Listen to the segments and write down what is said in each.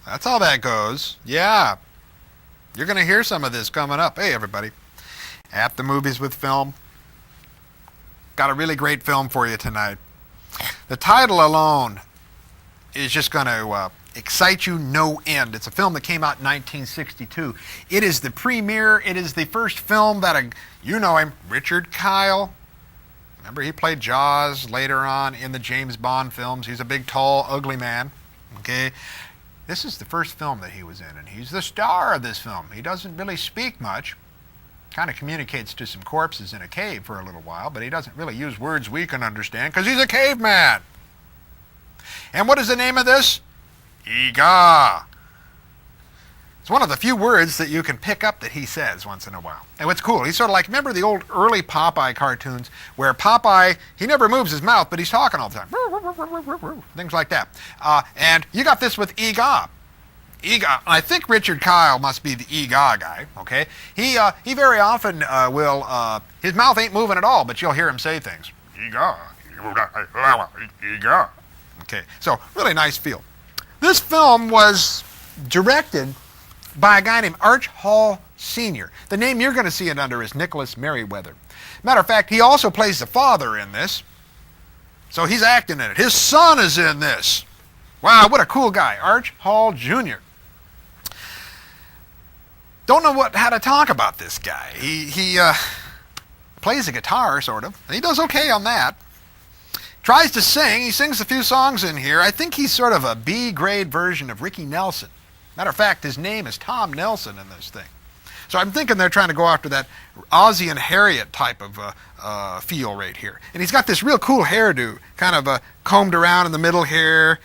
That's how that goes. Yeah. You're going to hear some of this coming up. Hey, everybody. At the Movies with Film. Got a really great film for you tonight. The title alone is just going to excite you no end. It's a film that came out in 1962. It is the premiere. It is the first film that, you know him, Richard Kyle. Remember, he played Jaws later on in the James Bond films. He's a big, tall, ugly man. Okay? This is the first film that he was in, and he's the star of this film. He doesn't really speak much. Kind of communicates to some corpses in a cave for a little while, but he doesn't really use words we can understand because he's a caveman. And what is the name of this? Eegah. It's one of the few words that you can pick up that he says once in a while. And what's cool, he's sort of like, remember the old early Popeye cartoons where Popeye, he never moves his mouth, but he's talking all the time. Things like that. And you got this with Eegah. Eegah, I think Richard Kyle must be the Eegah guy, okay? He very often will, his mouth ain't moving at all, but you'll hear him say things. Eegah, Eegah. Okay, so really nice feel. This film was directed by a guy named Arch Hall Sr. The name you're going to see it under is Nicholas Merriweather. Matter of fact, he also plays the father in this, so he's acting in it. His son is in this. Wow, what a cool guy, Arch Hall Jr. Don't know how to talk about this guy. He plays the guitar, sort of. And he does okay on that. Tries to sing. He sings a few songs in here. I think he's sort of a B-grade version of Ricky Nelson. Matter of fact, his name is Tom Nelson in this thing. So I'm thinking they're trying to go after that Ozzie and Harriet type of feel right here. And he's got this real cool hairdo, kind of combed around in the middle here.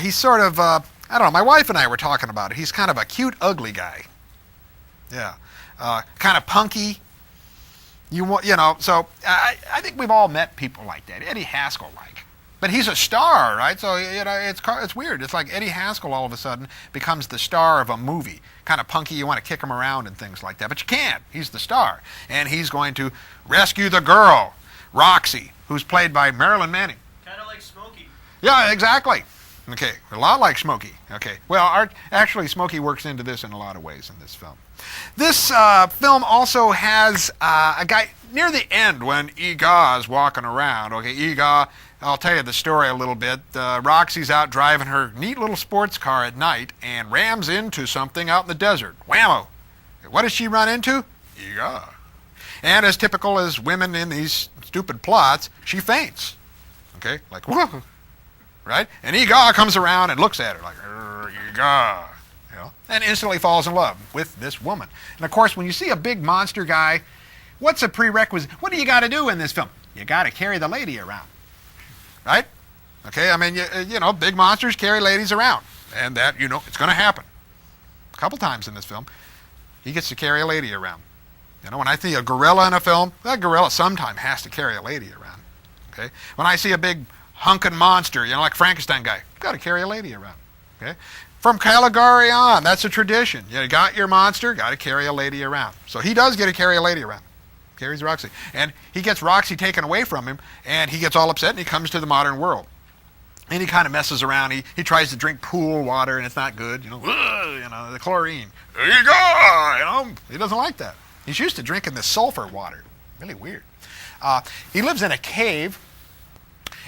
He's sort of, I don't know, my wife and I were talking about it. He's kind of a cute, ugly guy. Yeah. Kind of punky. You know, so I think we've all met people like that. Eddie Haskell-like. But he's a star, right? So, you know, it's weird. It's like Eddie Haskell all of a sudden becomes the star of a movie. Kind of punky, you want to kick him around and things like that. But you can't. He's the star. And he's going to rescue the girl, Roxy, who's played by Marilyn Manning. Kind of like Smokey. Yeah, exactly. Okay, a lot like Smokey. Okay, well, actually, Smokey works into this in a lot of ways in this film. This film also has a guy near the end when Eegah is walking around. Okay, Eegah, I'll tell you the story a little bit. Roxy's out driving her neat little sports car at night and rams into something out in the desert. Whammo! What does she run into? Eegah. And as typical as women in these stupid plots, she faints. Okay, like, whoa! Right? And Eegah comes around and looks at her like, Eegah, you know, and instantly falls in love with this woman. And of course, when you see a big monster guy, what's a prerequisite? What do you got to do in this film? You got to carry the lady around, right? Okay, I mean, you know, big monsters carry ladies around, and that, you know, it's going to happen. A couple times in this film, he gets to carry a lady around. You know, when I see a gorilla in a film, that gorilla sometime has to carry a lady around. Okay, when I see a big hunkin' monster, you know, like Frankenstein guy, got to carry a lady around. Okay, from Caligari on, that's a tradition. You got your monster, got to carry a lady around. So he does get to carry a lady around. Carries Roxy, and he gets Roxy taken away from him, and he gets all upset, and he comes to the modern world, and he kind of messes around. He tries to drink pool water, and it's not good. You know, the chlorine. There you go. You know, he doesn't like that. He's used to drinking this sulfur water. Really weird. He lives in a cave.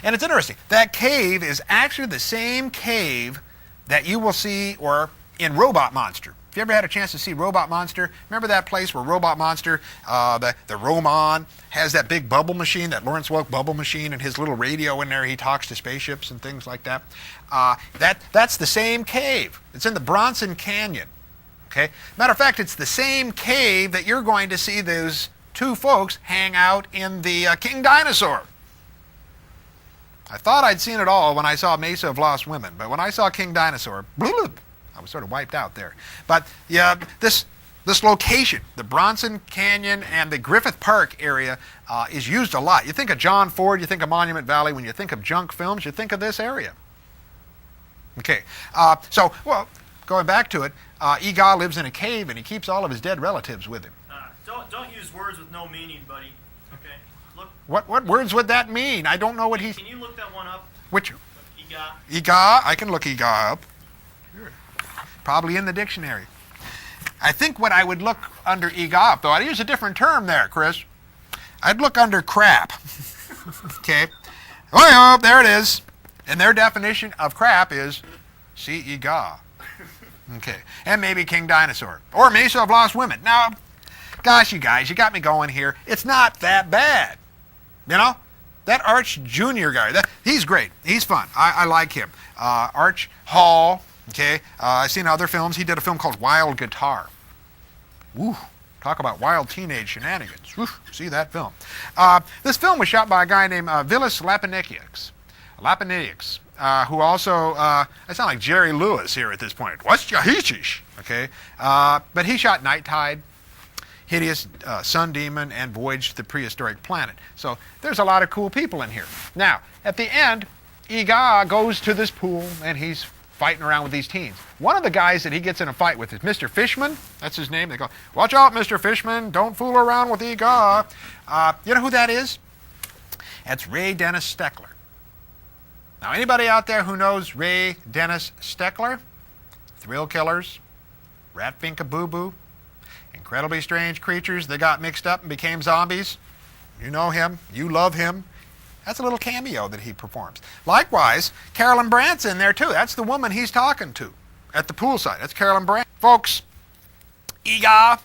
And it's interesting. That cave is actually the same cave that you will see in Robot Monster. If you ever had a chance to see Robot Monster, remember that place where Robot Monster, the Roman, has that big bubble machine, that Lawrence Welk bubble machine, and his little radio in there. He talks to spaceships and things like that. That's the same cave. It's in the Bronson Canyon. Okay. Matter of fact, it's the same cave that you're going to see those two folks hang out in the King Dinosaur. I thought I'd seen it all when I saw Mesa of Lost Women, but when I saw King Dinosaur, I was sort of wiped out there. But yeah, this location, the Bronson Canyon and the Griffith Park area, is used a lot. You think of John Ford, you think of Monument Valley. When you think of junk films, you think of this area. Okay, so, well, going back to it, Eegah lives in a cave and he keeps all of his dead relatives with him. Don't use words with no meaning, buddy. Okay. Look. What words would that mean? I don't know what he's... Can you look that one up? Which? Eegah. Eegah? I can look Eegah up. Probably in the dictionary. I think what I would look under Eegah, though I'd use a different term there, Chris. I'd look under crap. Okay? Oh, there it is. And their definition of crap is see Eegah. Okay. And maybe King Dinosaur. Or me, so I've lost women. Now, gosh, you guys, you got me going here. It's not that bad. You know? That Arch Jr. guy, he's great. He's fun. I like him. Arch Hall, okay? I've seen other films. He did a film called Wild Guitar. Woo. Talk about wild teenage shenanigans. Woo. See that film. This film was shot by a guy named Vilis Lapiniaks, who also, I sound like Jerry Lewis here at this point. What's your heechish? Okay? But he shot Night Tide, Hideous Sun Demon, and Voyage to the Prehistoric Planet. So there's a lot of cool people in here. Now, at the end, Eegah goes to this pool and he's fighting around with these teens. One of the guys that he gets in a fight with is Mr. Fishman. That's his name. They go, watch out, Mr. Fishman. Don't fool around with Eegah. You know who that is? That's Ray Dennis Steckler. Now, anybody out there who knows Ray Dennis Steckler? Thrill Killers, Ratfinka Boo Boo, Incredibly Strange Creatures that got mixed up and became zombies. You know him. You love him. That's a little cameo that he performs. Likewise, Carolyn Brandt's in there too. That's the woman he's talking to at the poolside. That's Carolyn Brandt. Folks, Eegah,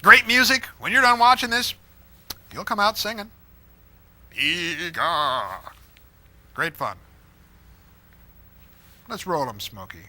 great music. When you're done watching this, you'll come out singing. Eegah. Great fun. Let's roll 'em, Smokey.